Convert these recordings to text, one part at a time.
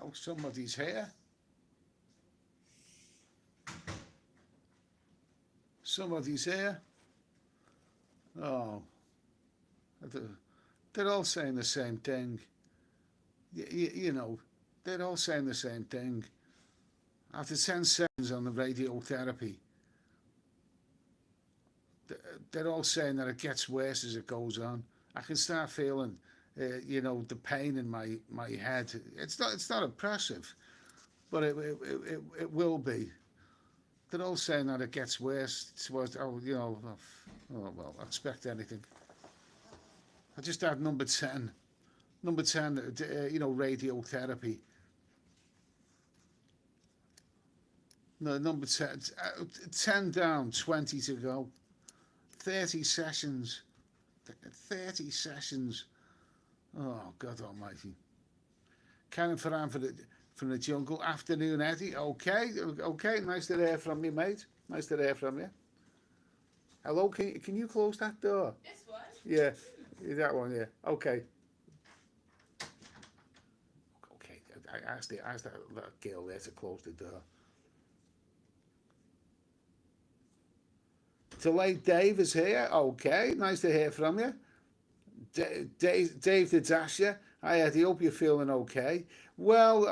Oh, somebody's here. Somebody's here. Oh, they're all saying the same thing. You know, they're all saying the same thing. After 10 seconds on the radiotherapy, they're all saying that it gets worse as it goes on. I can start feeling, the pain in my head. It's not oppressive, but it will be. They're all saying that it gets worse. Towards, well, I expect anything. I just had number 10. Number 10, radiotherapy. No, number 10, 10 down, 20 to go. 30 sessions. 30 sessions. Oh, God almighty. Karen Ferran from the jungle. Afternoon, Eddie. Okay. Nice to hear from you, mate. Nice to hear from you. Hello, can you close that door? This one? Yeah, that one, yeah. Okay. Okay, I asked that girl there to close the door. Delayed Dave is here. Okay, nice to hear from you. Dave the Dasher. Hi Eddie, hope you're feeling okay. Well,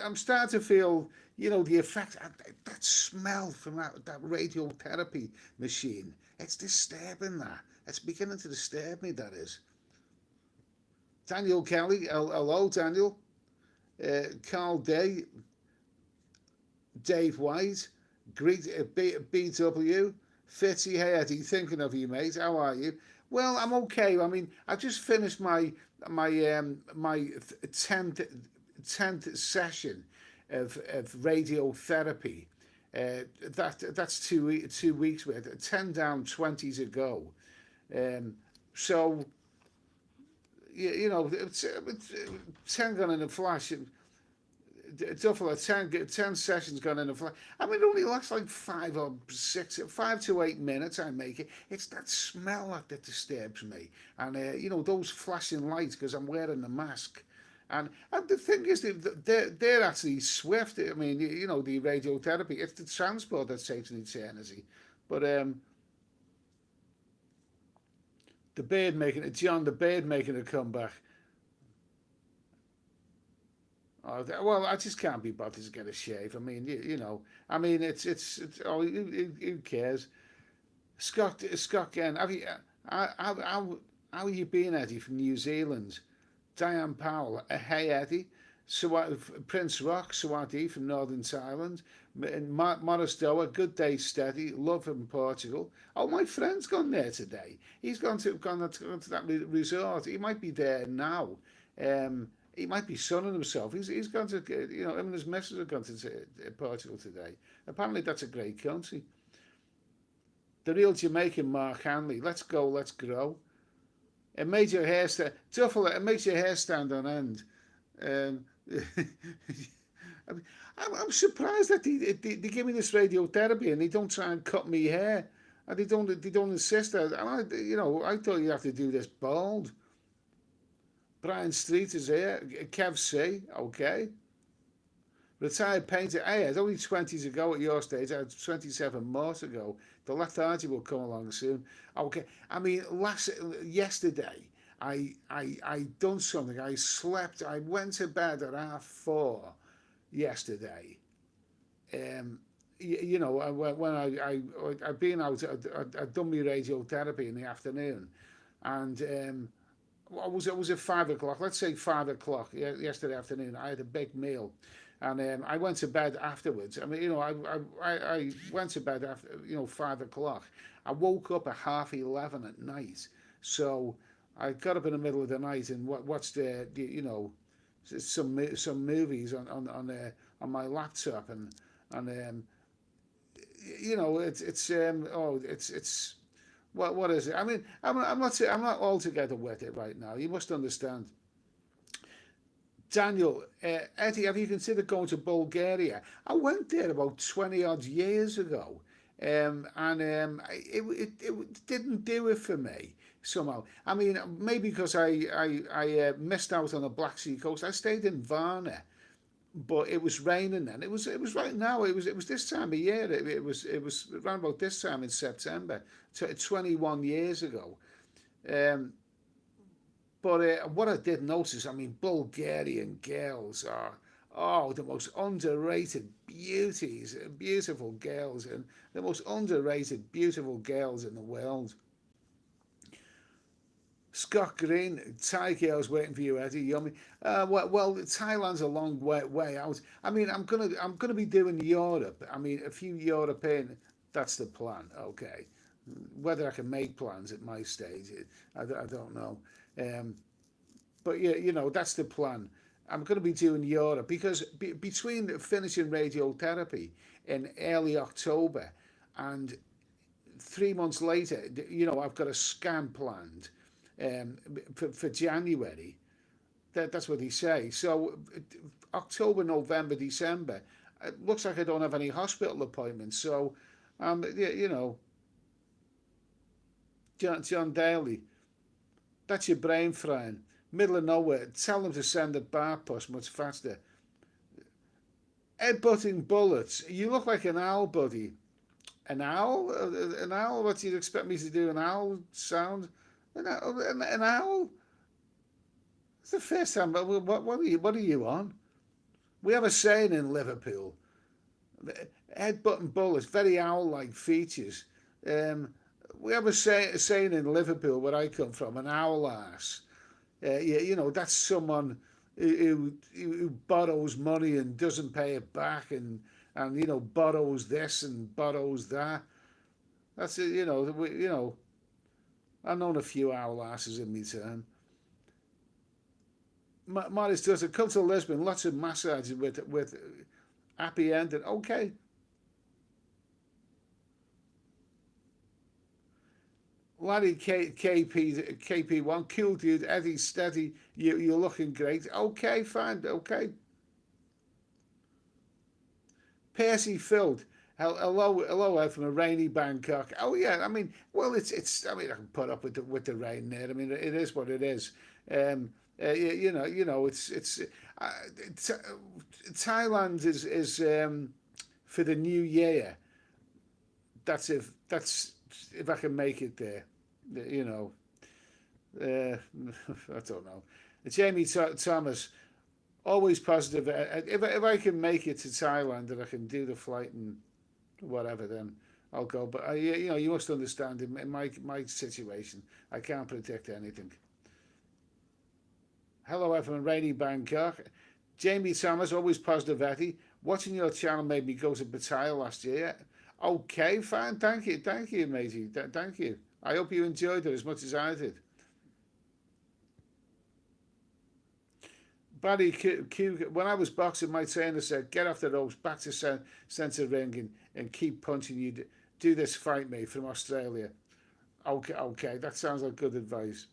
I'm starting to feel, the effect, that smell from that radiotherapy machine. It's disturbing that. It's beginning to disturb me, that is. Daniel Kelly, hello Daniel. Carl Day, Dave White, Greet BW, Fitzy, hey Eddie, thinking of you, mate. How are you? Well, I'm okay. I mean, I just finished my 10th session of radiotherapy. That's 2 weeks with 10 down, 20 to go. So it's 10 gone in a flash. Duffel, 10 sessions gone in a flash. I mean, it only lasts like 5 to 8 minutes. I make it. It's that smell that disturbs me, and those flashing lights because I'm wearing the mask. And the thing is, they're actually swift. I mean, the radiotherapy. It's the transport that takes an eternity. But John the bird making a comeback. Oh, well, I just can't be bothered to get a shave. I mean, I mean, it's oh, who cares? Scott Gen, have you, how you been, Eddie, from New Zealand? Diane Powell, hey, Eddie. Prince Rock, Swati from Northern Thailand. Morris Doa, good day steady. Love from Portugal. Oh, my friend's gone there today. He's gone to that resort. He might be there now. He might be sunning himself. He's gone to, him and his missus have gone to Portugal today. Apparently that's a great country. The real Jamaican Mark Hanley. Let's go, let's grow. It made your hair stand, Tuffle, it makes your hair stand on end. Um, I'm surprised that they give me this radiotherapy and they don't try and cut me hair. And they don't insist that. And I thought you'd have to do this bald. Brian Street is here. Kev C, okay. Retired painter. Hey, I had only 20 to go at your stage. I had 27 more to go. The lethargy will come along soon. Okay. I mean, yesterday, I done something. I slept. I went to bed at 4:30 yesterday. When I'd been out, I'd done my radiotherapy in the afternoon, and was it 5 o'clock? Let's say 5 o'clock yesterday afternoon. I had a big meal, and I went to bed afterwards. I mean, I went to bed after 5 o'clock. I woke up at 11:30 at night, so I got up in the middle of the night and watched some movies on my laptop and it's what is it? I mean, I'm not altogether with it right now. You must understand. Daniel, Eddie, have you considered going to Bulgaria? I went there about 20 odd years ago, and it didn't do it for me somehow. I mean, maybe because I missed out on the Black Sea coast. I stayed in Varna, but it was raining then. It was right now. It was this time of year. It was around about this time in September, 21 years ago. Um, but what I did notice, I mean, Bulgarian girls are the most underrated beauties, beautiful girls, and the most underrated beautiful girls in the world. Scott Green, Thai girls waiting for you, Eddie. Yummy. Well, Thailand's a long way out. I mean, I'm gonna be doing Europe. I mean, a few European. That's the plan. Okay. Whether I can make plans at my stage, I don't know. Um, but yeah, that's the plan. I'm going to be doing Europe because between finishing radiotherapy in early October and 3 months later, I've got a scan planned for January. That's what they say. So October, November, December, it looks like I don't have any hospital appointments. So, yeah, John Daly, that's your brain frying. Middle of nowhere. Tell them to send a bar bus much faster. Headbutting bullets. You look like an owl, buddy. An owl? An owl? What do you expect me to do? An owl sound? An owl? It's the first time. What are you on? We have a saying in Liverpool. Headbutting bullets, very owl-like features. Um, we have a saying in Liverpool, where I come from, an owl ass. That's someone who borrows money and doesn't pay it back, and borrows this and borrows that. That's it. I've known a few owl asses in my turn. Morris does it. Come to Lisbon, lots of massages with happy ending. Okay, Larry KP1, cool dude, Eddie steady. You're looking great. Okay, fine. Okay, Percy Field. Hello from a rainy Bangkok. Oh yeah, I mean, well, it's. I mean, I can put up with the rain there. I mean, it is what it is. Um, it's uh, Thailand is for the new year. That's if I can make it there. You know, I don't know. Jamie Thomas, always positive. If I can make it to Thailand and I can do the flight and whatever, then I'll go. But you must understand, in my situation, I can't predict anything. Hello, everyone. Rainy Bangkok. Jamie Thomas, always positive, Eddie. Watching your channel made me go to Pattaya last year. Okay, fine. Thank you, matey. Thank you. I hope you enjoyed it as much as I did. Barry when I was boxing, my trainer said, "Get off the ropes, back to centre ring, and keep punching. You do this fight, mate, from Australia." Okay, that sounds like good advice.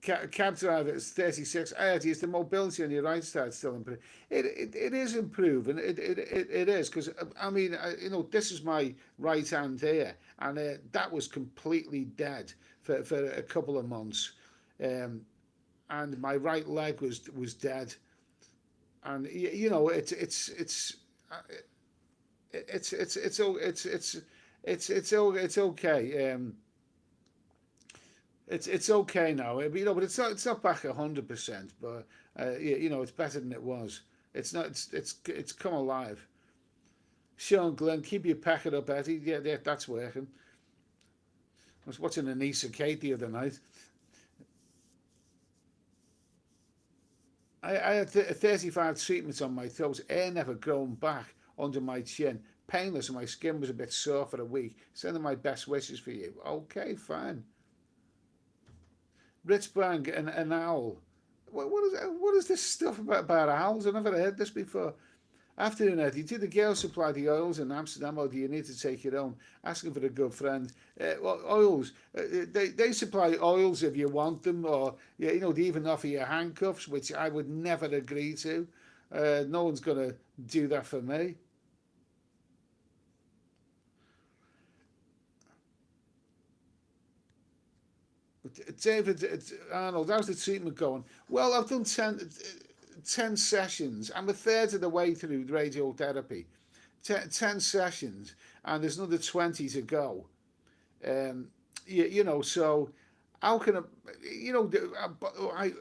Cab driver is 36. Is the mobility on your right side still improved? It is improving. It is, because I mean, this is my right hand here, and that was completely dead for a couple of months. Um, and my right leg was dead, and uh, it's okay. It's okay now, but it's not back 100%, but it's better than it was. It's not. It's come alive. Sean Glenn, keep your packet up, Eddie. Yeah, that's working. I was watching Anissa Kate the other night. I had 35 treatments on my throat. Hair never grown back under my chin. Painless, and my skin was a bit sore for a week. Sending my best wishes for you. Okay, fine. Rich Bang and an owl. What is this stuff about owls? I've never heard this before. Afternoon, Eddie. Do the girls supply the oils in Amsterdam, or do you need to take your own? Asking for a good friend. Well, oils. They supply oils if you want them, or they even offer you handcuffs, which I would never agree to. No one's gonna do that for me. David Arnold, how's the treatment going? Well, I've done 10 sessions. I'm a third of the way through radiotherapy. 10 sessions, and there's another 20 to go. Um, so how can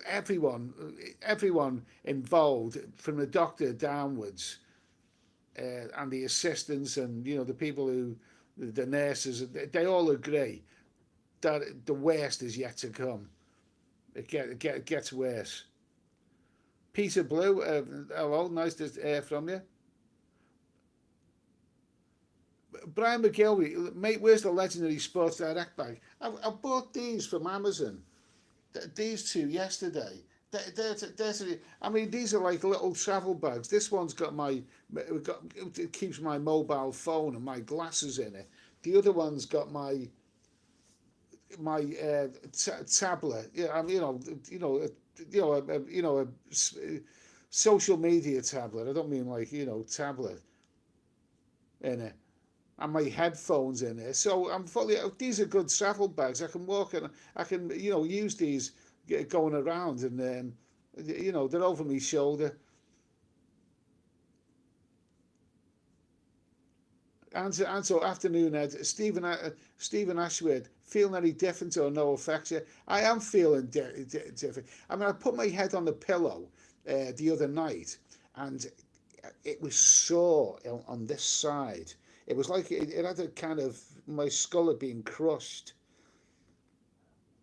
everyone involved, from the doctor downwards, and the assistants, and the people who, the nurses, they all agree that the worst is yet to come. It gets worse. Peter Blue, hello, nice to hear from you. Brian McGilvey, mate, where's the legendary Sports Direct bag? I bought these from Amazon. These two yesterday. I mean, these are like little travel bags. This one's got it keeps my mobile phone and my glasses in it. The other one's got my tablet. Yeah, I mean, a social media tablet. I don't mean like tablet in it, and my headphones in it. So I'm fully. These are good travel bags. I can walk and I can use these going around, and they're over my shoulder. And so afternoon, Ed. Stephen Ashworth, feeling any different or no effects yet? I am feeling different. I mean, I put my head on the pillow the other night, and it was sore on this side. It was like it had a kind of, my skull had been crushed.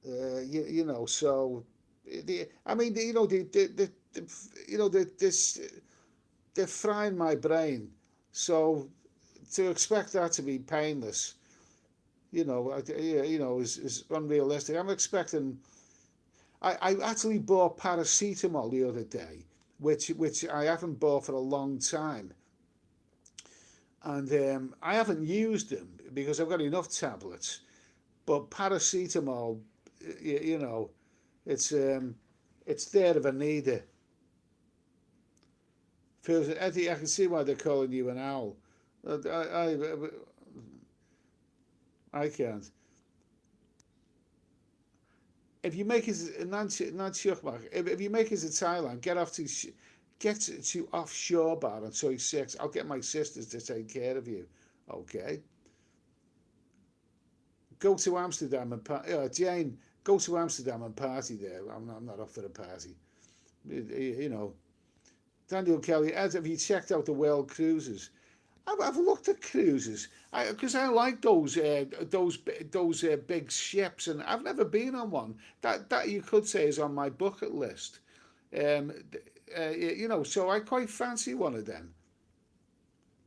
So I mean, this, they're frying my brain. So to expect that to be painless, is unrealistic. I'm expecting. I actually bought paracetamol the other day, which I haven't bought for a long time, and I haven't used them because I've got enough tablets. But paracetamol, you know, it's there if I need it. Feels Eddie, I can see why they're calling you an owl. I can't. If you make it, Nancy if you make it to Thailand, get to offshore bar on Soy 6. I'll get my sisters to take care of you. Okay. Go to Amsterdam and Jane, go to Amsterdam and party there. I'm not up for a party. You know. Daniel Kelly, Ed, have you checked out the world cruises? I've looked at cruises because I like those big ships, and I've never been on one. That you could say is on my bucket list. Um, so I quite fancy one of them,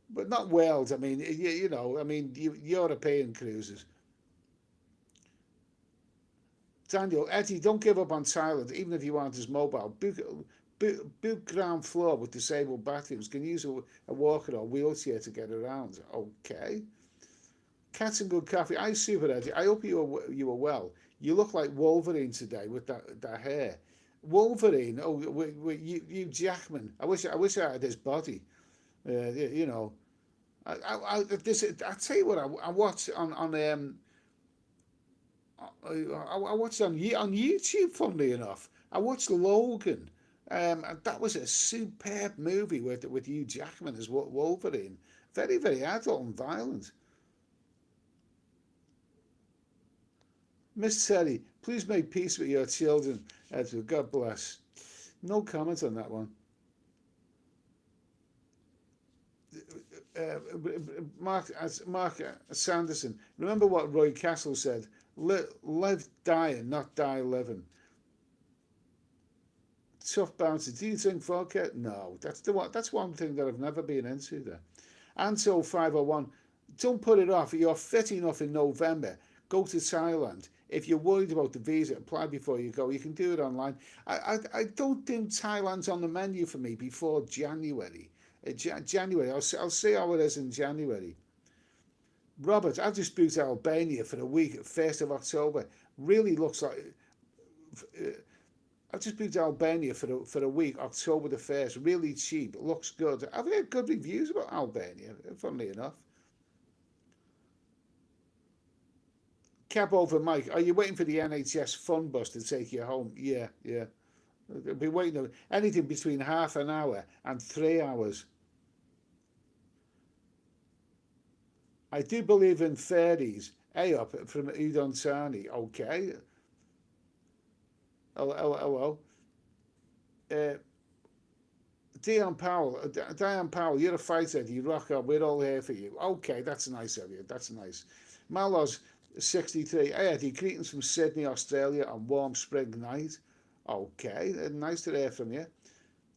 but not world. I mean, I mean European cruises. Daniel, Eddie, don't give up on Thailand, even if you aren't as mobile. Book ground floor with disabled bathrooms. Can use a walker or wheelchair to get around. Okay. Cats and good coffee. I super Eddie. I hope you were well. You look like Wolverine today with that hair. Wolverine. Oh, with you Jackman. I wish I had his body. You know. I tell you what. I watched I watched on YouTube. Funnily enough, I watched Logan. And that was a superb movie with Hugh Jackman as Wolverine. Very, very adult and violent. Miss Terry, please make peace with your children, Edward. God bless. No comment on that one. Uh, Mark Sanderson. Remember what Roy Castle said: "Live dying, not die living." Tough bouncer. Do you drink vodka? No, that's one thing that I've never been into. There. Anto 501. Don't put it off. You're fit enough in November. Go to Thailand. If you're worried about the visa, apply before you go. You can do it online. I don't think Thailand's on the menu for me before January. January. I'll see how it is in January. Robert, I've just booked Albania for a week, 1st of October. Really looks like. I've just booked Albania for a week, October the 1st. Really cheap. It looks good. I've heard good reviews about Albania, funnily enough. Cap over Mike. Are you waiting for the NHS fund bus to take you home? Yeah, yeah. I'll be waiting anything between half an hour and 3 hours. I do believe in fairies. Hey up from Udon Sani. Okay. Hello, hello, hello. Diane Powell, you're a fighter. You rock up. We're all here for you. Okay, that's nice of you. That's nice. Malos, 63. Hey, Eddie, greetings from Sydney, Australia on warm spring night. Okay, nice to hear from you.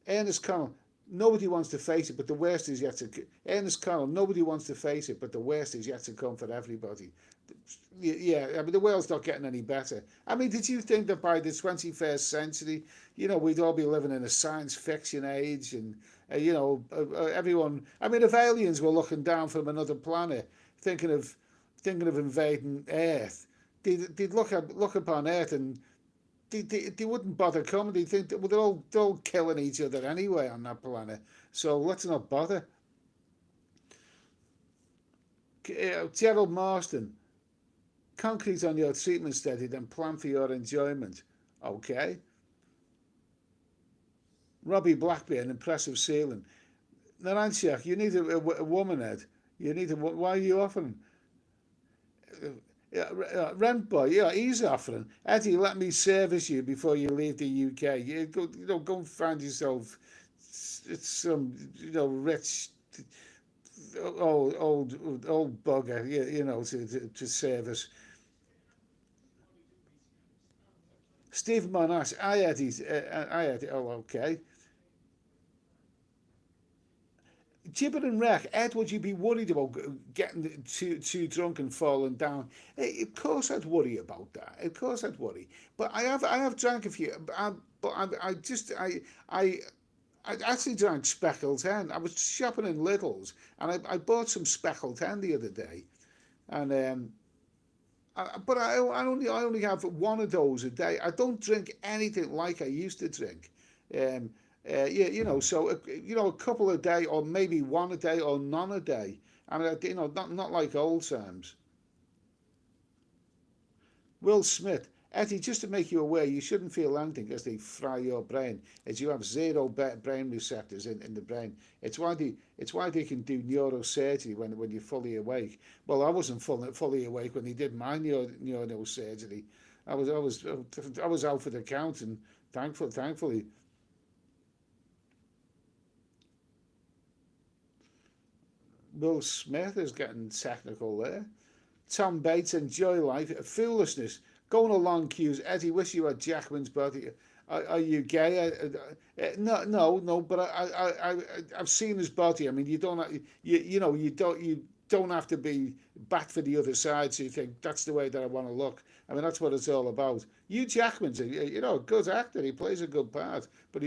Ernest Connell, nobody wants to face it, but the worst is yet to. Ernest Connell, nobody wants to face it, but the worst is yet to come for everybody. Yeah, I mean, the world's not getting any better. I mean, did you think that by the 21st century, we'd all be living in a science fiction age and, everyone, I mean, if aliens were looking down from another planet, thinking of, thinking of invading Earth, they'd look upon Earth and they wouldn't bother coming. They'd think that, well, they're all killing each other anyway on that planet. So let's not bother. Gerald Marston, concrete on your treatment steady, then plan for your enjoyment. Okay. Robbie Blackburn, impressive ceiling. Naranchak, you need a woman head. You need a. Why are you offering? Rent boy, yeah, he's offering. Eddie, let me service you before you leave the UK. Go and find yourself some, rich old bugger, to service. Steve Monash, I Eddie. Oh, okay. Gibber and wreck. Ed, would you be worried about getting too drunk and falling down? Of course, I'd worry about that. Of course, I'd worry. But I have drank a few. I actually drank speckled hen. I was shopping in Lidl's and I bought some speckled hen the other day, and but I only have one of those a day. I don't drink anything like I used to drink. Um, yeah, so a couple a day, or maybe one a day, or none a day. I mean, not like old times. Will Smith, Eddie, just to make you aware, you shouldn't feel anything as they fry your brain, as you have zero brain receptors in the brain. It's why they can do neurosurgery when you're fully awake. Well, I wasn't fully awake when they did my neurosurgery. I was out for the count, and thankfully, Will Smith is getting technical there. Tom Bates, enjoy life. Foolishness. Going along cues. Eddie, wish you had Jackman's body. Are you gay? No, no, no. But I've seen his body. I mean, you don't. You don't have to be back for the other side. So you think that's the way that I want to look. I mean, that's what it's all about. Hugh Jackman's a good actor. He plays a good part. But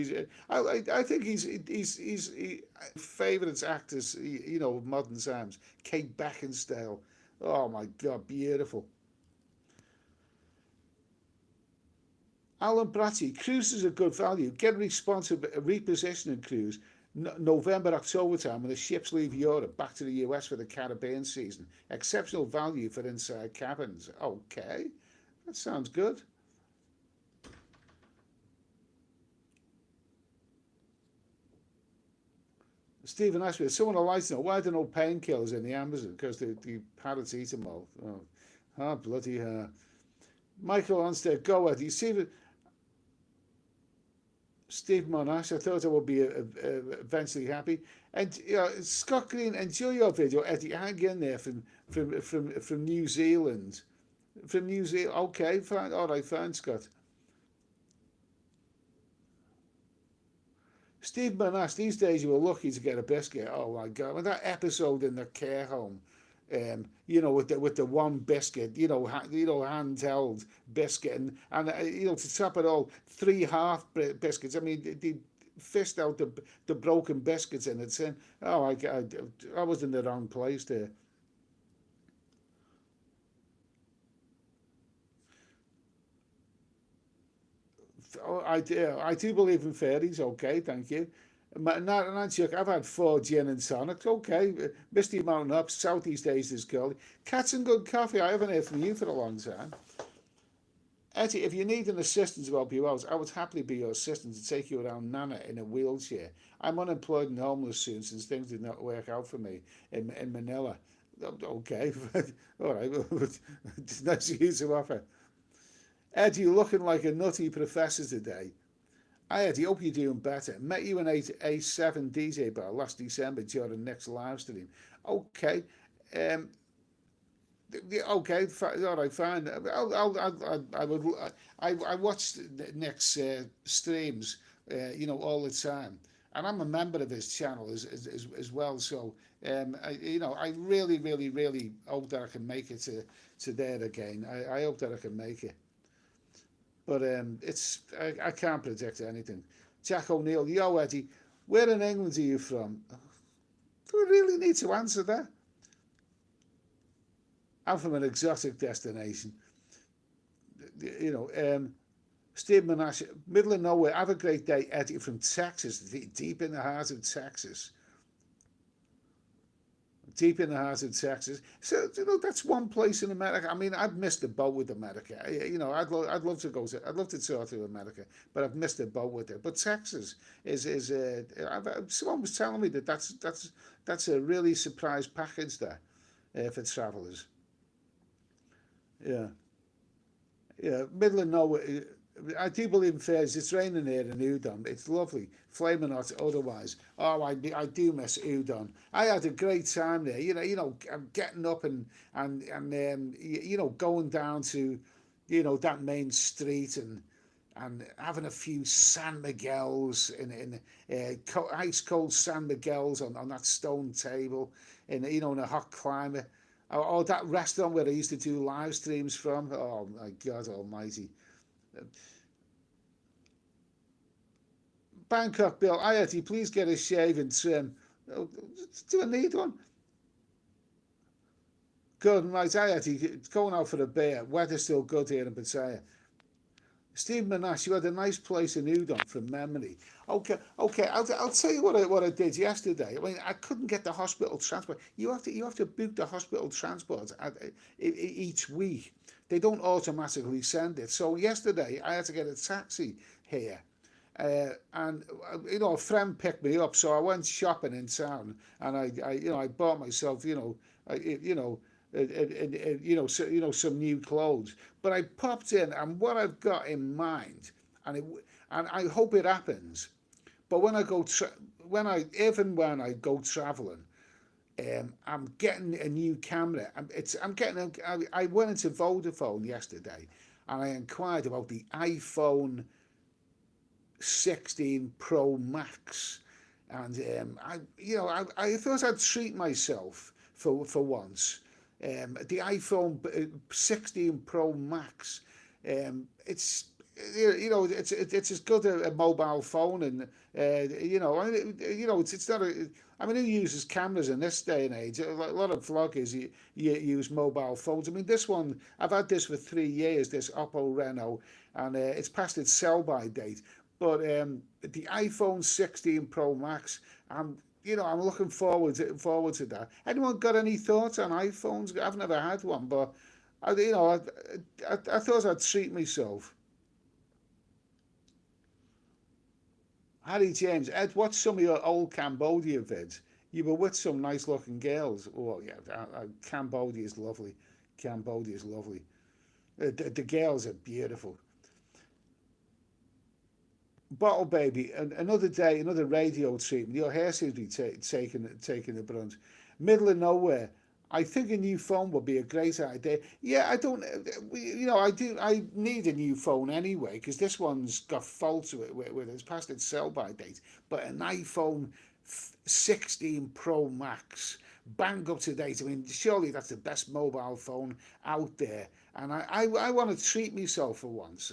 I think he's favourite actors. Of modern times. Kate Beckinsale. Oh my God, beautiful. Alan Bratty, cruises are good value. Get a responsive repositioning cruise November, October time when the ships leave Europe back to the US for the Caribbean season. Exceptional value for inside cabins. Okay, that sounds good. Stephen Ashworth, someone would like to know why there are no painkillers in the Amazon because the paracetamol. Bloody hell. Michael Onstead, go ahead. You see that Steve Monash, I thought I would be eventually happy. And Scott Green, enjoy your video. Eddie, hang in there from New Zealand. From New Zealand. Okay, fine. All right, fine, Scott. Steve Monash, these days you were lucky to get a biscuit. Oh my God. And that episode in the care home, with the one biscuit, handheld biscuit, and to top it all, three half biscuits. I mean, they fished out the broken biscuits in it, saying, "Oh, I was in the wrong place there." Oh, I do believe in fairies. Okay, thank you. Nancy, I've had four gin and tonics. Okay, Misty Mountain Up, Southeast Asia's girl. Cats and good coffee. I haven't heard from you for a long time. Eddie, if you need an assistant to help you out, I would happily be your assistant to take you around Nana in a wheelchair. I'm unemployed and homeless soon since things did not work out for me in Manila. Okay, all right, it's nice of you to offer. Eddie, you're looking like a nutty professor today. Hi Eddie, hope you're doing better. Met you in A7 DJ bar last December during next live stream. Okay, um, okay, all right, fine. I would. I watch Nick's streams, all the time, and I'm a member of his channel as well. So, I really, really, really hope that I can make it to there again. I hope that I can make it, but I can't predict anything. Jack O'Neill, yo Eddie, where in England are you from? Do we really need to answer that? I'm from an exotic destination. You know, Steve Monash, middle of nowhere. Have a great day, Eddie from Texas, deep in the heart of Texas. Deep in the heart of Texas. So that's one place in America. I mean, I've missed the boat with America. I'd love to go to. I'd love to tour through America, but I've missed the boat with it. But Texas is. Someone was telling me that's a really surprise package there for travellers. Yeah. Yeah, middle of nowhere. I do believe in fairs. It's raining here in Udon. It's lovely, flaming hot. Otherwise, oh, I do miss Udon. I had a great time there. I'm getting up and going down to, that main street and having a few San Miguel's in ice cold San Miguel's on that stone table in a hot climate. Or that restaurant where I used to do live streams from. Oh my God Almighty! Bangkok Bill, Ayati, please get a shave and trim. Oh, do I need one? Good, right, Ayati, going out for a beer. Weather's still good here in Pattaya. Steve Manash, you had a nice place in Udon from memory. Okay. I'll tell you what I did yesterday. I mean, I couldn't get the hospital transport. You have to book the hospital transport each week. They don't automatically send it. So yesterday I had to get a taxi here. And a friend picked me up, so I went shopping in town, and I bought myself, some new clothes. But I popped in, and what I've got in mind, and I hope it happens. But when I go traveling, I'm getting a new camera. I went into Vodafone yesterday, and I inquired about the iPhone 16 Pro Max, and I thought I'd treat myself for once. The iPhone 16 Pro Max, it's it's as good a mobile phone, and it's not a. I mean, who uses cameras in this day and age? A lot of vloggers use mobile phones. I mean, this one, I've had this for 3 years, this Oppo Reno, and it's past its sell-by date. But the iPhone 16 Pro Max, I'm looking forward to that. Anyone got any thoughts on iPhones? I've never had one, but I thought I'd treat myself. Harry James, Ed, what's some of your old Cambodia vids? You were with some nice looking girls. Oh yeah, Cambodia is lovely. Cambodia is lovely. The girls are beautiful. Bottle baby, another day, another radio treatment. Your hair seems to be taking the brunt. Middle of nowhere. I think a new phone would be a great idea. Yeah, I don't, I do. I need a new phone anyway because this one's got faults with it's past its sell-by date. But an iPhone 16 Pro Max, bang up to date. I mean, surely that's the best mobile phone out there. And I want to treat myself for once.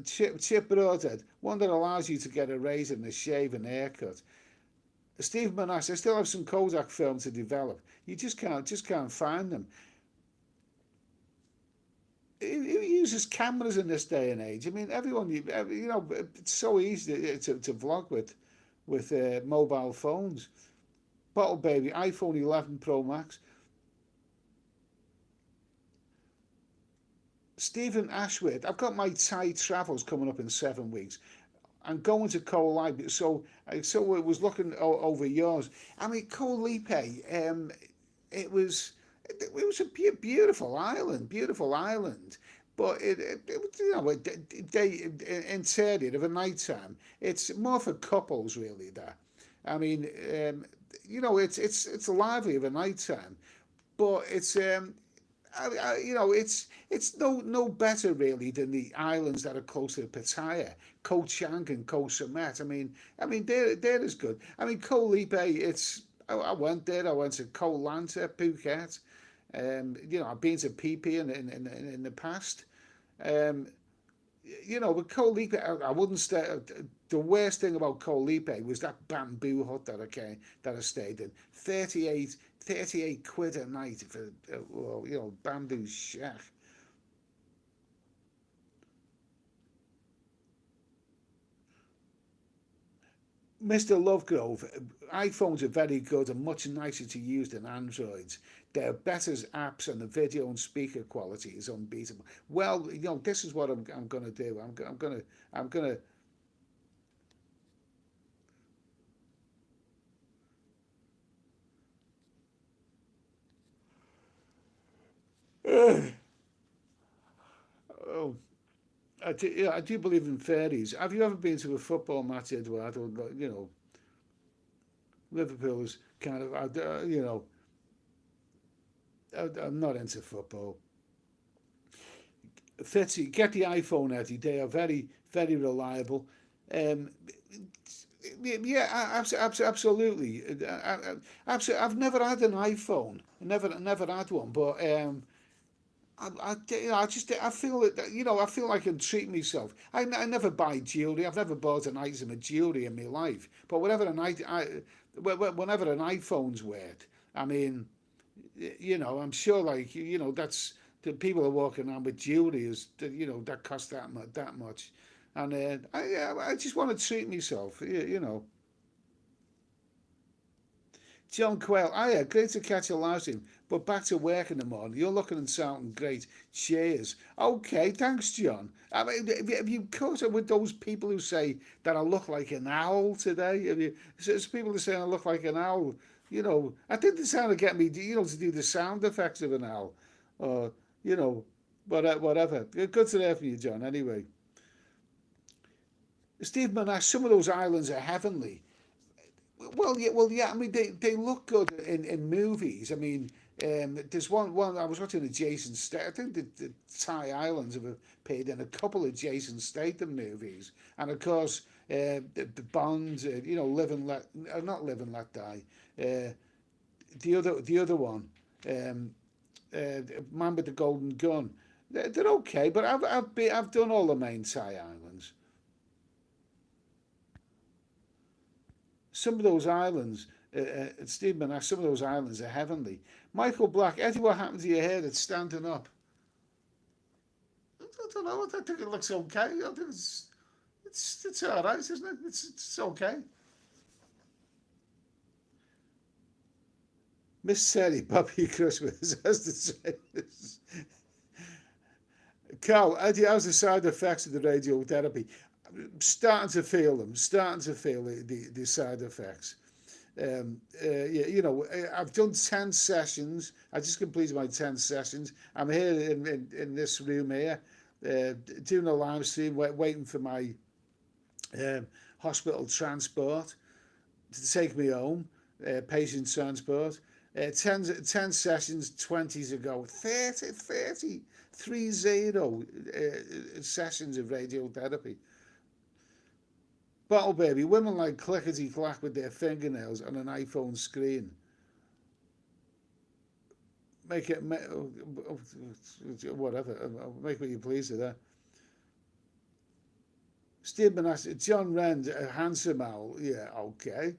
Chip Broadhead, one that allows you to get a razor and a shave and haircut. Steve Manass, I still have some Kodak film to develop. You just can't find them. Who uses cameras in this day and age? I mean, everyone, it's so easy to vlog with mobile phones. Bottle Baby, iPhone 11 Pro Max. Stephen Ashworth, I've got my Thai travels coming up in 7 weeks. I'm going to Koh Lipe, so it was looking over yours. I mean, Koh Lipe, it was a beautiful island, but it was, they interior of a night time. It's more for couples really. There, I mean, it's lively of a night time, but it's no better really than the islands that are close to Pattaya, Koh Chang and Koh Samet. I mean they're as good. I mean Koh Lipe, I went there. I went to Koh Lanta, Phuket. I've been to Phi Phi in the past. Um, with Koh Lipe, I wouldn't stay. The worst thing about Koh Lipe was that bamboo hut that I stayed in. 38 quid a night for bamboo shack. Mr. Lovegrove, iPhones are very good and much nicer to use than Androids. They're better as apps and the video and speaker quality is unbeatable. Well, this is what I'm going to do. I'm going to. Oh, I do believe in fairies. Have you ever been to a football match, Edward? Or, Liverpool is kind of, I'm not into football. Fitzy, get the iPhone, Eddie. They are very, very reliable. Um, yeah, absolutely. I've never had an iPhone. Never had one. But I feel that I feel like I can treat myself. I never buy jewelry. I've never bought an item of jewelry in my life. But whenever an iPhone's worth, I mean, I'm sure like that's the people are walking around with jewelry is that costs that much, and I just want to treat myself. John Quayle, hiya, great to catch a live stream, but back to work in the morning. You're looking and sounding great. Cheers. Okay, thanks, John. I mean, have you caught up with those people who say that I look like an owl today? There's people who say I look like an owl. I think they're trying to get me, to do the sound effects of an owl, or whatever. Good to hear from you, John. Anyway, Steve Monash, some of those islands are heavenly. Well, yeah. I mean, they look good in movies. I mean, there's one I was watching a Jason Statham. I think the Thai Islands have appeared in a couple of Jason Statham movies, and of course, the Bond, Live and Let, not Live and Let Die. Uh, the other one, um, Man with the Golden Gun. They're okay, but I've done all the main Thai islands. Some of those islands, Steve Manass, some of those islands are heavenly. Michael Black, Eddie, what happened to your hair that's standing up? I don't know. I think it looks okay. I think it's all right, isn't it? It's okay. Miss Terry, Puppy Christmas, as the say. Carl, Eddie, how's the side effects of the radiotherapy? Starting to feel them, starting to feel the side effects. Yeah, I've done 10 sessions. I just completed my 10 sessions. I'm here in this room here, doing a live stream, waiting for my hospital transport to take me home, patient transport. 10 sessions, 20 to go. 30 sessions of radiotherapy. Bottle Baby, women like clickety clack with their fingernails on an iPhone screen. Make it, whatever, make what you please with that. Steve Manasseh, John Rand, a handsome owl. Yeah, okay.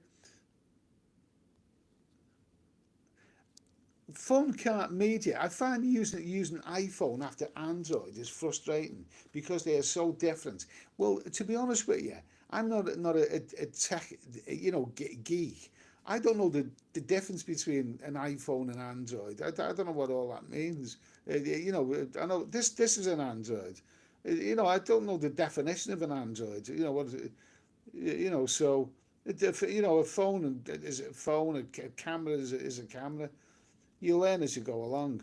Phone cart media. I find using iPhone after Android is frustrating because they are so different. Well, to be honest with you, I'm not a tech geek. I don't know the difference between an iPhone and Android. I don't know what all that means. You know, I know this is an Android. You know, I don't know the definition of an Android. You know what is it? You know, so you know, a phone is a phone. A camera is a camera. You learn as you go along.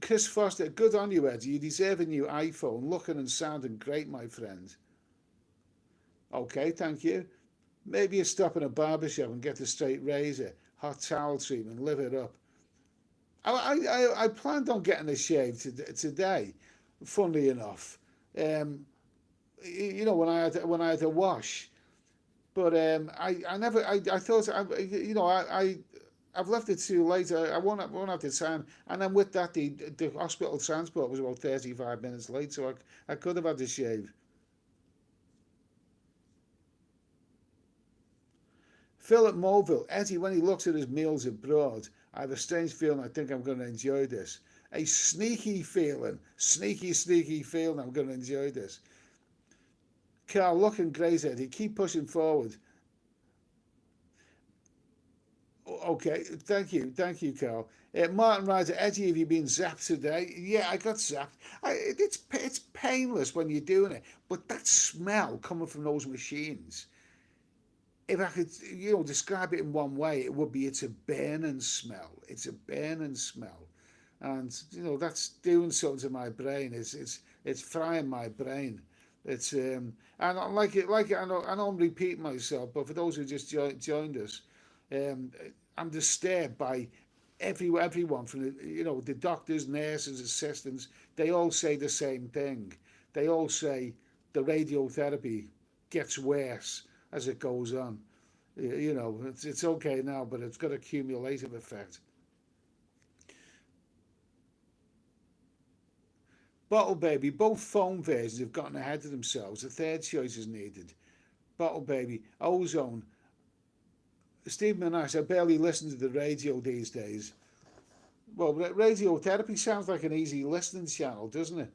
Chris Foster, good on you, Eddie. You deserve a new iPhone. Looking and sounding great, my friend. Okay, thank you. Maybe you stop in a barber shop and get the straight razor, hot towel treatment, live it up. I planned on getting a shave today, funnily enough. Um, you know, when I had a wash, but I never, I thought, you know, I've left it too late. I won't have the time. And then with that, the hospital transport was about 35 minutes late, so I could have had the shave. Philip Mulville, Eddie, when he looks at his meals abroad, I have a strange feeling I think I'm going to enjoy this. A sneaky feeling I'm going to enjoy this. Carl, looking great, Eddie. Keep pushing forward. Okay, thank you, Carl. Martin Ryder, Eddie, have you been zapped today? Yeah, I got zapped. It's painless when you're doing it, but that smell coming from those machines, if I could, you know, describe it in one way, it would be it's a burning smell. It's a burning smell, and you know that's doing something to my brain. It's frying my brain. It's and I know I'm repeating myself, but for those who just joined us, um, I'm disturbed by everyone from you know the doctors, nurses, assistants. They all say the same thing. They all say the radiotherapy gets worse as it goes on. You know, it's okay now, but it's got a cumulative effect. Bottle Baby, both phone versions have gotten ahead of themselves. A third choice is needed. Bottle Baby, Ozone. Steve Manash, I barely listen to the radio these days. Well, radiotherapy sounds like an easy listening channel, doesn't it?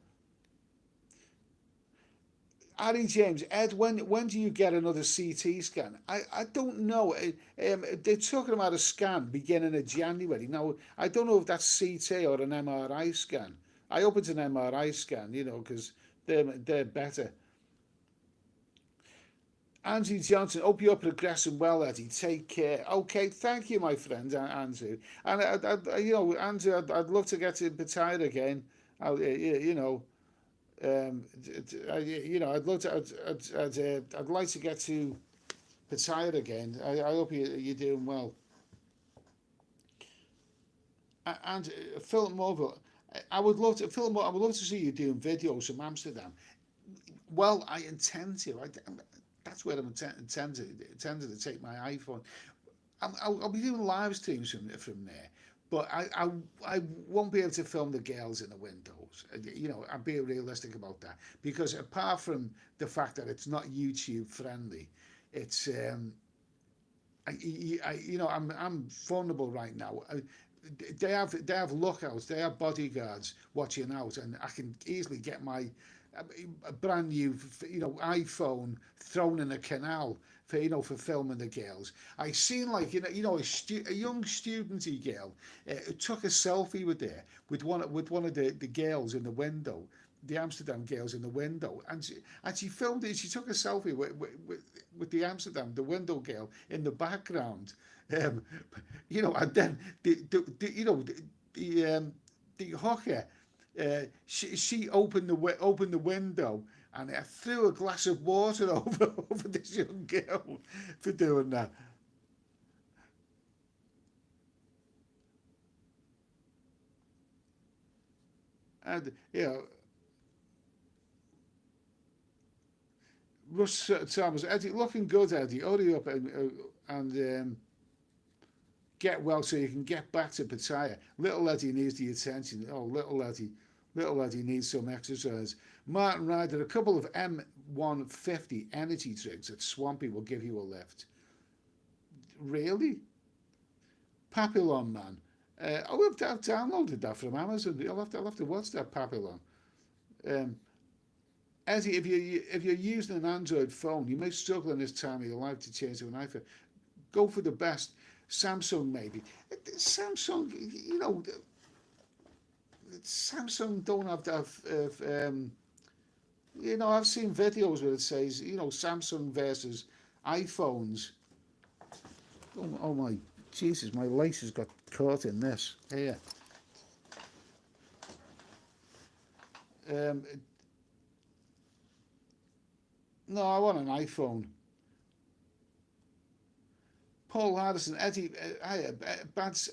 Harry James, Ed, when do you get another CT scan? I don't know. They're talking about a scan beginning of January. Now, I don't know if that's CT or an MRI scan. I hope it's an MRI scan, you know, because they're better. Andrew Johnson, hope you're progressing well, Eddie. Take care. Okay, thank you, my friend, Andrew. And you know, Andrew, I'd love to get to Pattaya again. You know, you know, I'd love to. I'd like to get to Pattaya again. I hope you're doing well. And Philip Morville, I would love to. Philip, I would love to see you doing videos from Amsterdam. Well, I intend to. That's where I'm intended to take my iPhone. I'll be doing live streams from there, but I won't be able to film the girls in the windows. You know, I'm being realistic about that because apart from the fact that it's not YouTube friendly, it's you know I'm vulnerable right now. They have lookouts, they have bodyguards watching out, and I can easily get my a brand new you know iPhone thrown in a canal for you know for filming the girls. I seen like a young studenty girl took a selfie with one of the girls in the window, the Amsterdam girls in the window, and she filmed it. She took a selfie with the Amsterdam, the window girl in the background. Um, you know, and then the you know the hooker, she opened the window and threw a glass of water over this young girl for doing that. And you know, Russ Thomas, Eddie, looking good, Eddie. Hurry up and get well so you can get back to Pattaya. Little Eddie needs the attention. Oh, little Eddie needs some exercise. Martin Ryder, a couple of M150 energy drinks at Swampy will give you a lift. Really? Papillon Man. I've downloaded that from Amazon. I'll have to watch that Papillon. Um, Eddie, if you're using an Android phone, you may struggle in this time of your life to change to an iPhone. Go for the best. Samsung maybe. Samsung, you know, Samsung don't have to you know, I've seen videos where it says, you know, Samsung versus iPhones. Oh my, Jesus, my laces got caught in this. Here. Um, no, I want an iPhone. Paul Hardison, Eddie,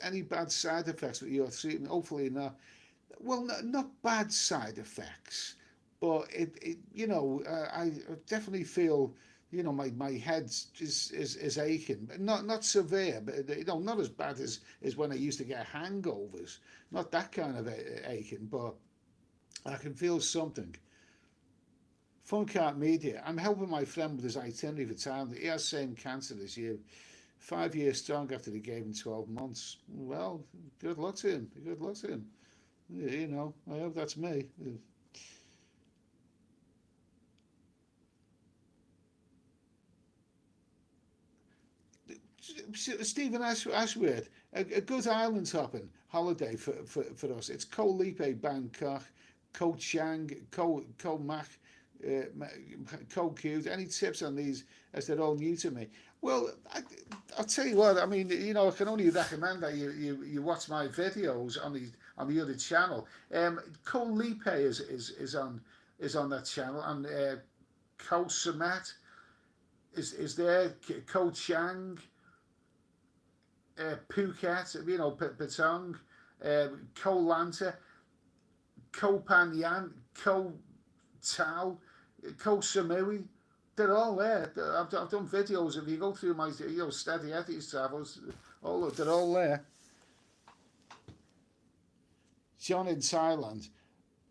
any bad side effects with your treatment? Hopefully not. Well, not bad side effects, but you know, I definitely feel, you know, my head is aching, but not severe, but you know, not as bad as when I used to get hangovers. Not that kind of aching, but I can feel something. Funkart Media. I'm helping my friend with his itinerary for time. He has same cancer this year. 5 years strong after they gave him 12 months. Well, good luck to him. Good luck to him. You know, I hope that's me. Stephen Ashworth, a good island hopping holiday for us. It's Koh Lipe, Bangkok, Koh Chang, Koh Mak, Koh Cute. Any tips on these as they're all new to me? Well, I'll tell you what. I mean, you know, I can only recommend that you watch my videos on the other channel. Koh Lipe is on that channel, and Koh Samet is there. Koh Chang, Phuket, you know, Patong, Koh Lanta, Koh Phangan, Koh Tao, Koh Samui. They're all there. I've done videos. If you go through my, you know, Steady Eddie's travels, they're all there. John in Thailand.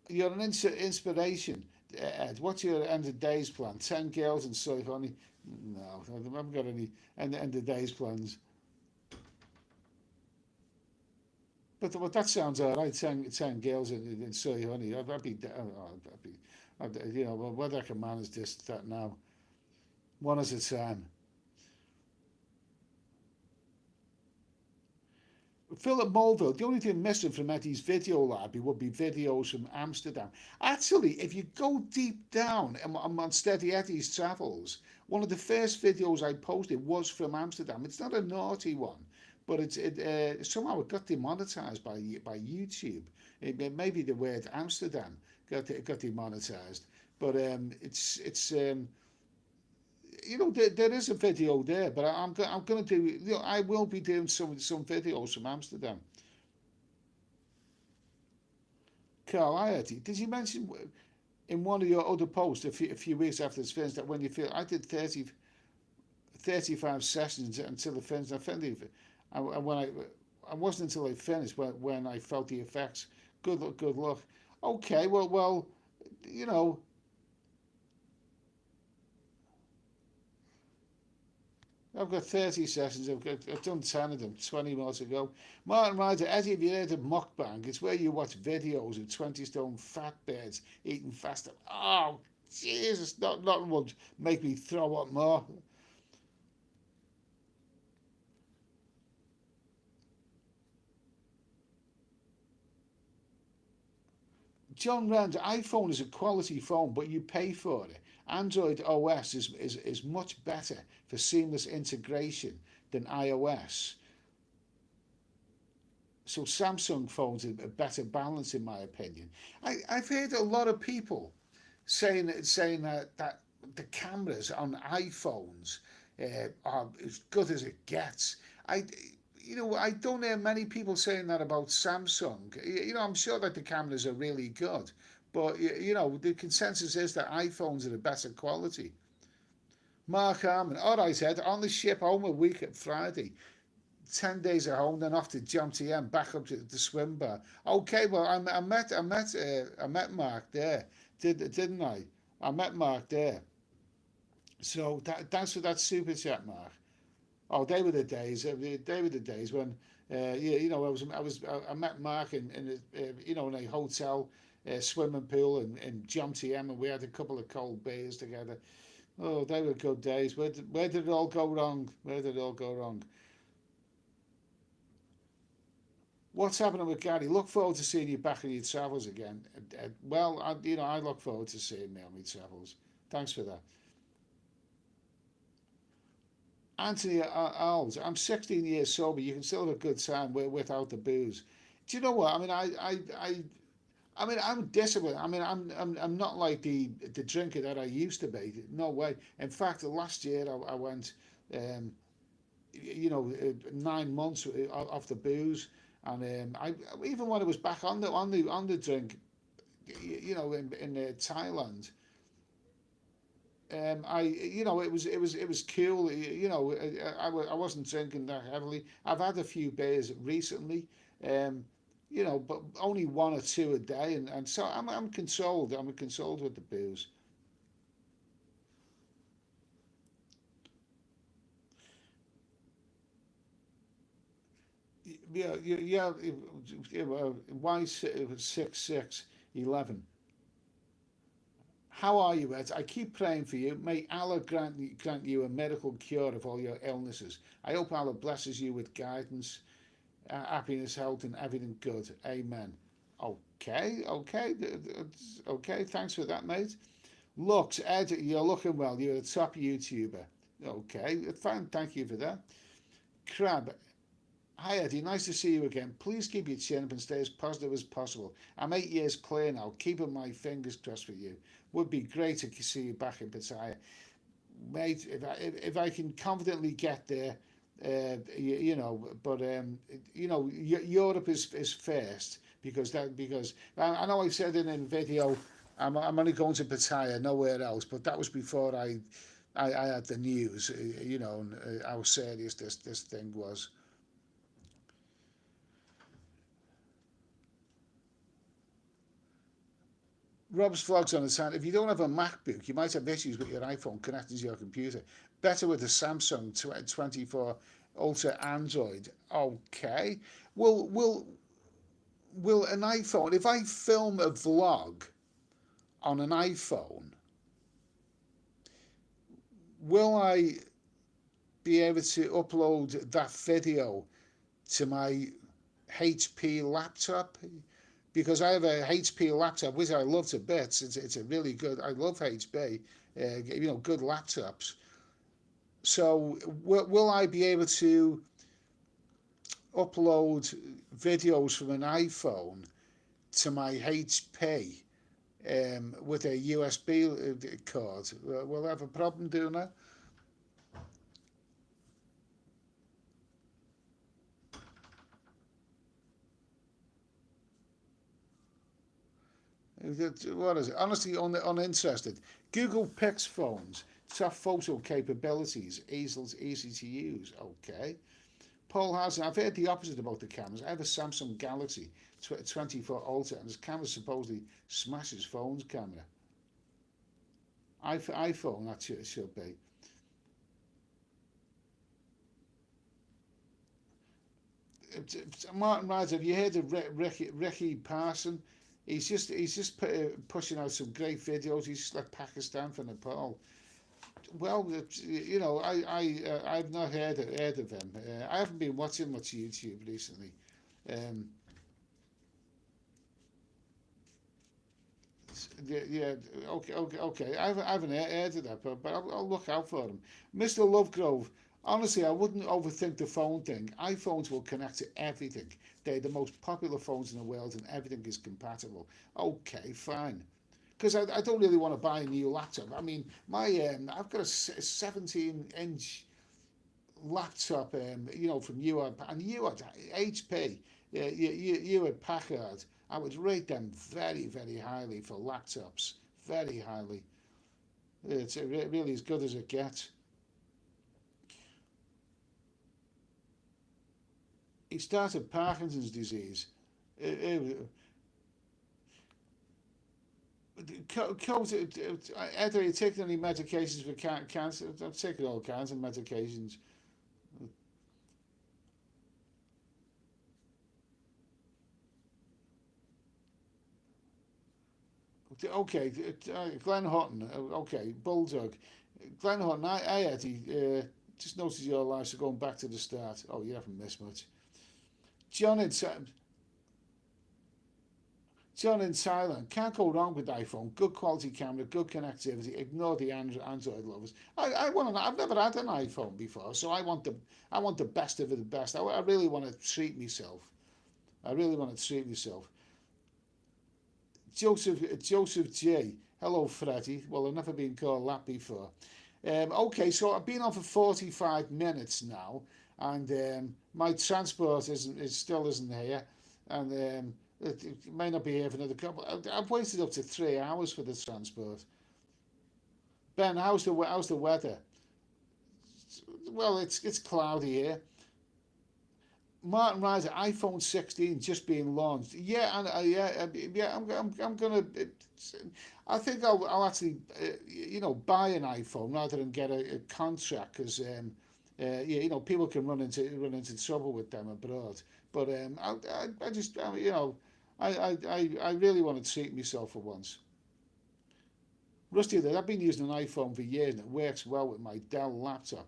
You're an inspiration, Ed. What's your end of days plan? 10 girls and soy honey? No, I haven't got any end of days plans. But that sounds all right. 10 girls in soy honey. You know, whether I can manage this, that now. One at a time. Philip Mulville, the only thing missing from Eddie's video library would be videos from Amsterdam. Actually, if you go deep down on Steady Eddie's travels, one of the first videos I posted was from Amsterdam. It's not a naughty one, but somehow it got demonetized by YouTube. Maybe the word Amsterdam got demonetized, but you know, there is a video there, but I'm going to do, you know, I will be doing some videos from Amsterdam. Carl Iati, did you mention in one of your other posts a few weeks after it's finished that when you feel, I did 35 sessions until it finished. I found when I wasn't until I finished when I felt the effects. Good luck, good luck. Okay, well, you know, I've got 30 sessions. I've done 10 of them, 20 more to go. Martin Ryder, Eddie, have you heard of mukbang? It's where you watch videos of 20 stone fat birds eating faster. Oh, Jesus, nothing would make me throw up more. John Rand, iPhone is a quality phone, but you pay for it. Android OS is much better for seamless integration than iOS. So Samsung phones are a better balance, in my opinion. I've heard a lot of people saying that the cameras on iPhones are as good as it gets. I you know, I don't hear many people saying that about Samsung. You know, I'm sure that the cameras are really good, but you know, the consensus is that iPhones are the better quality. Mark Harmon, all right, Ed, on the ship home a week at Friday. 10 days at home, then off to Jump TM, back up to the swim bar. Okay, well, I met Mark there, didn't I? I met Mark there. So thanks for that super chat, Mark. Oh, they were the days. They were the days when, you know, I met Mark in you know, in a hotel swimming pool in John TM, and we had a couple of cold beers together. Oh, they were good days. Where did it all go wrong? Where did it all go wrong? What's happening with Gary? Look forward to seeing you back in your travels again. Well, I look forward to seeing me on my travels. Thanks for that. Anthony Alves, I'm 16 years sober. You can still have a good time without the booze. Do you know what? I mean, I mean, I'm disciplined. I mean, I'm not like the drinker that I used to be. No way. In fact, last year I went, um, 9 months off the booze, and I even when I was back on the drink, in Thailand. It was cool. I wasn't drinking that heavily. I've had a few beers recently, um, but only one or two a day, and so I'm consoled. I'm consoled with the booze. Yeah, yeah, yeah. Why 6611? How are you, Ed? I keep praying for you. May Allah grant you a miracle cure of all your illnesses. I hope Allah blesses you with guidance, happiness, health, and everything good. Amen. Okay, okay, okay. Thanks for that, mate. Looks, Ed, you're looking well. You're a top YouTuber. Okay, fine. Thank you for that. Crab, hi Eddie, nice to see you again. Please keep your chin up and stay as positive as possible. I'm 8 years clear now, keeping my fingers crossed for you. Would be great to see you back in Pattaya. Mate, if I can confidently get there, but Europe is first because I know I said in a video I'm only going to Pattaya, nowhere else, but that was before I had the news, and how serious this thing was. Rob's vlogs on his hand. If you don't have a MacBook, you might have issues with your iPhone connecting to your computer. Better with the Samsung 24 Ultra Android. Okay. Will an iPhone, if I film a vlog on an iPhone, will I be able to upload that video to my HP laptop? Because I have a HP laptop, which I love to bits. It's a really good. I love HP. Good laptops. So will I be able to upload videos from an iPhone to my HP with a USB cord? Will I have a problem doing that? What is it? Honestly, uninterested. Google Pix phones, top photo capabilities, easy to use. Okay. Paul Hassan, I've heard the opposite about the cameras. I have a Samsung Galaxy 24 Ultra, and this camera supposedly smashes phone's camera. iPhone, that should be. Martin Rides, have you heard of Ricky Parson? He's just pushing out some great videos. He's just like Pakistan for Nepal. Well, I've not heard of him. I haven't been watching much YouTube recently. Um, yeah, yeah, okay. I haven't heard of that, but I'll look out for him. Mr. Lovegrove, honestly, I wouldn't overthink the phone thing. iPhones will connect to everything. They're the most popular phones in the world, and everything is compatible. Okay, fine. Because I don't really want to buy a new laptop. I mean, I've got a 17-inch laptop, from you and you at HP, you at Packard. I would rate them very, very highly for laptops, very highly. It's really as good as it gets. He started Parkinson's disease. Uh, Ed, are you taking any medications for cancer? I'm taking all kinds of medications. Okay, Glenn Hutton. Okay, Bulldog. Glenn Hutton. I Eddie. Just noticed your life, so going back to the start. Oh, you haven't missed much. John in John in Thailand. Can't go wrong with iPhone. Good quality camera, good connectivity. Ignore the Android lovers. I want. I've never had an iPhone before, so I want the best of the best. I really want to treat myself. I really want to treat myself. Joseph J. Hello, Freddie. Well, I've never been called that before. Okay, so I've been on for 45 minutes now, and my transport is still isn't here, and it may not be here for another couple. I've waited up to 3 hours for the transport. Ben, how's the weather? Well, it's cloudy here. Martin Ryder, iPhone 16 just being launched. Yeah, and yeah. I'm gonna. I think I'll actually, buy an iPhone rather than get a contract because, people can run into trouble with them abroad. But I just, I really want to treat myself for once. Rusty, I've been using an iPhone for years and it works well with my Dell laptop.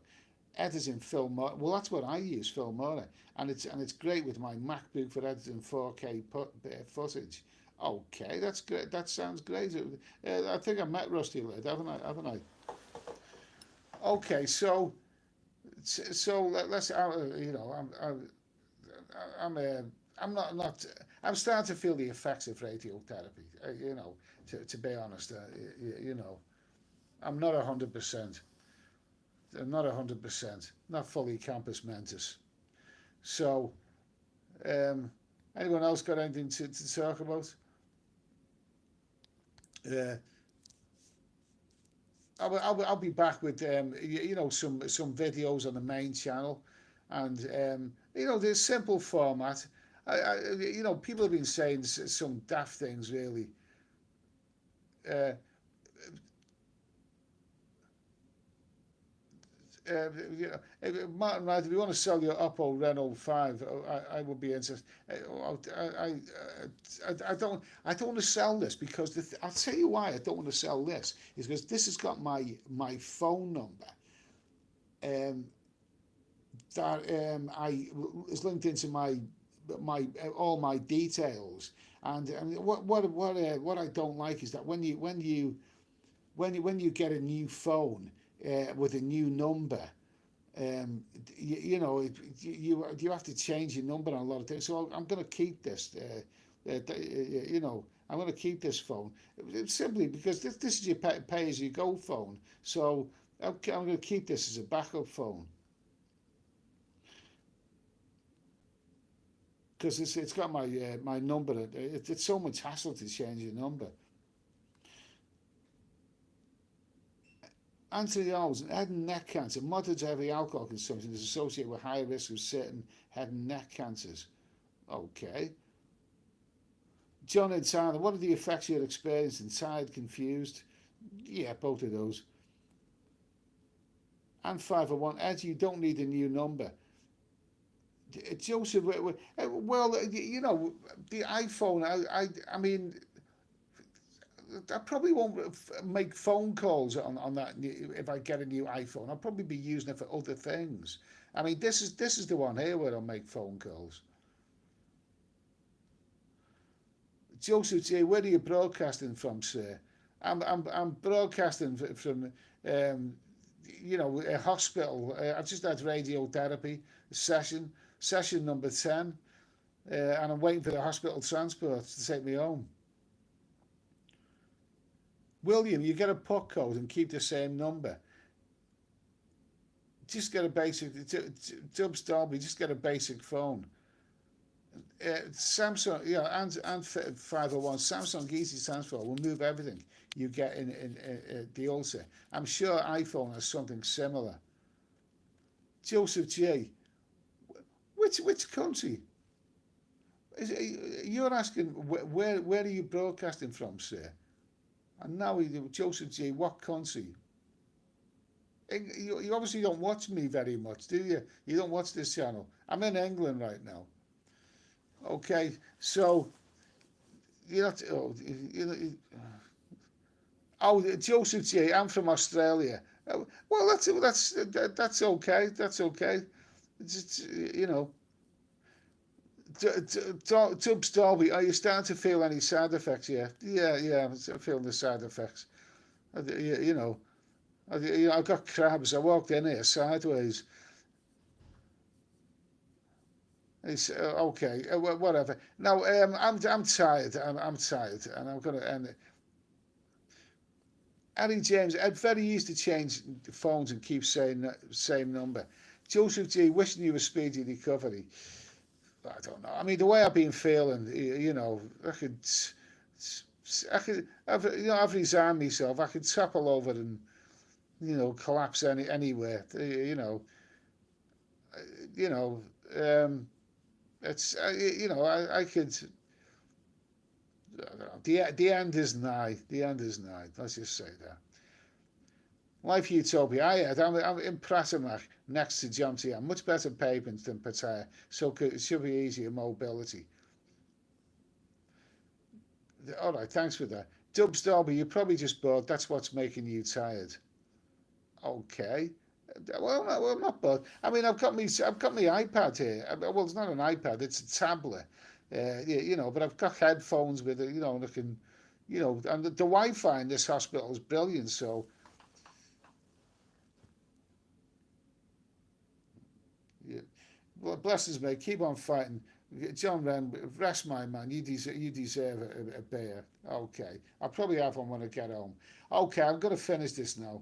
Editing Filmora. Well, that's what I use, Filmora, and it's great with my MacBook for editing 4K footage. Okay, that's great. That sounds great. I think I met Rusty later, haven't I? Haven't I? Okay, so let's. I'm I'm not. I'm starting to feel the effects of radiotherapy. To be honest, I'm not 100%. I'm not 100%. Not fully campus mentis. So, um, anyone else got anything to talk about? Uh, I'll be back with some videos on the main channel, and the simple format. People have been saying some daft things really. Uh, Martin, right, if you want to sell your Oppo Reno 5, I would be interested. I don't want to sell this because I'll tell you why I don't want to sell this is because this has got my phone number um, that I is linked into my all my details. And what I don't like is that when you get a new phone with a new number, you have to change your number on a lot of things. So I'm going to keep this. I'm going to keep this phone simply because this is your pay as you go phone. So I'm going to keep this as a backup phone because it's got my number. It's so much hassle to change your number. Anthony Olsen, head and neck cancer. Moderate to heavy alcohol consumption is associated with higher risk of certain head and neck cancers. Okay. John in Thailand, what are the effects you're experiencing? Tired, confused? Yeah, both of those. And 501, Ed, you don't need a new number. Joseph, well, the iPhone, I mean, I probably won't make phone calls on that if I get a new iPhone. I'll probably be using it for other things. I mean, this is the one here where I'll make phone calls. Joseph J, where are you broadcasting from, sir? I'm broadcasting from a hospital. I just had radiotherapy session number 10, and I'm waiting for the hospital transport to take me home. William, you get a PUC code and keep the same number. Just get a basic, Dubs Dolby, just get a basic phone. Samsung, and 501, Samsung Easy Transfer will move everything you get in the Ulster. I'm sure iPhone has something similar. Joseph J, which country? You're asking where are you broadcasting from, sir? And now Joseph J, what country? You obviously don't watch me very much, do you? You don't watch this channel. I'm in England right now. Okay, so you know, Oh, Joseph J. I'm from Australia. Well, that's okay. That's okay. You know, Tubbs Dolby. Are you starting to feel any side effects yet? Yeah, yeah. I'm feeling the side effects. You know, I've got crabs. I walked in here sideways. It's okay. Whatever. No, I'm tired. I'm tired, and I'm gonna end it. Annie James, it's very easy to change phones and keep saying same number. Joseph G, wishing you a speedy recovery. I don't know. I mean, the way I've been feeling, you know, I've resigned myself. I could topple over and, you know, collapse anywhere. You know, um, it's, you know, I could. The end is nigh. The end is nigh. Let's just say that. Life Utopia. I'm in Pratamach next to John T. I'm much better pavements than Pattaya, so it should be easier mobility. All right, thanks for that. Dubs Derby, you're probably just bored. That's what's making you tired. Okay. Well, I'm not bored. I mean, I've got my iPad here. Well, it's not an iPad; it's a tablet. You know, but I've got headphones with it. You know, and I can, you know, and the Wi-Fi in this hospital is brilliant. So, yeah. Well, bless us, mate. Keep on fighting. John Wren, rest my man. You deserve a beer. Okay. I'll probably have one when I get home. Okay, I'm going to finish this now.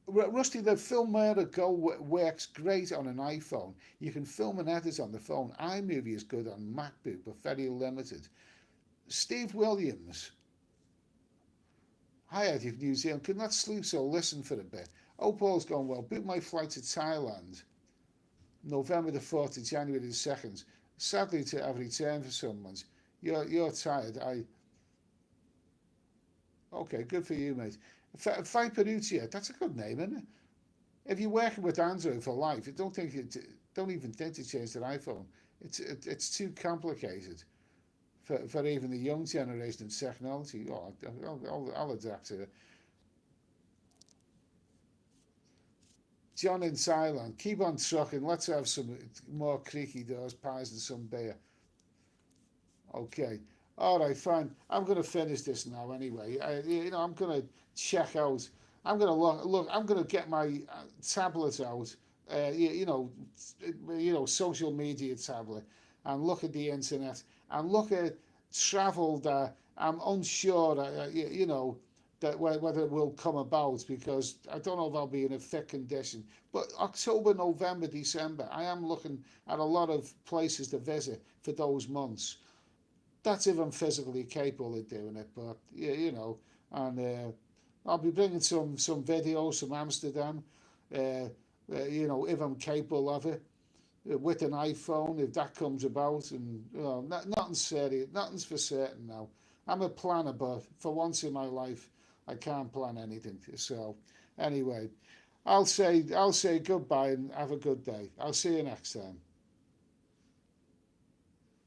Rusty, the Filmora Go works great on an iPhone. You can film and edit on the phone. iMovie is good on MacBook, but very limited. Steve Williams, hi out of New Zealand. Could not sleep, so listen for a bit. Oh, Paul's gone well. Book my flight to Thailand, November the 4th to January the 2nd. Sadly, to have returned for some months. You're tired. Okay, good for you, mate. Fiperuccia, that's a good name, isn't it? If you're working with Android for life, you don't even think to change their iPhone. It's too complicated for even the young generation of technology. Oh, I'll adapt to it. John in Thailand, keep on trucking. Let's have some more creaky doors, pies, and some beer. Okay. All right, fine. I'm going to finish this now anyway. I'm going to check out. I'm going to look. I'm going to get my tablet out. You know, social media tablet, and look at the internet and look at travel that I'm unsure. That whether it will come about because I don't know if I'll be in a fit condition. But October, November, December, I am looking at a lot of places to visit for those months. That's if I'm physically capable of doing it. But yeah, and I'll be bringing some videos from Amsterdam. Uh, if I'm capable of it with an iPhone, if that comes about, and nothing's serious, nothing's for certain now. I'm a planner, but for once in my life, I can't plan anything. So anyway, I'll say goodbye and have a good day. I'll see you next time.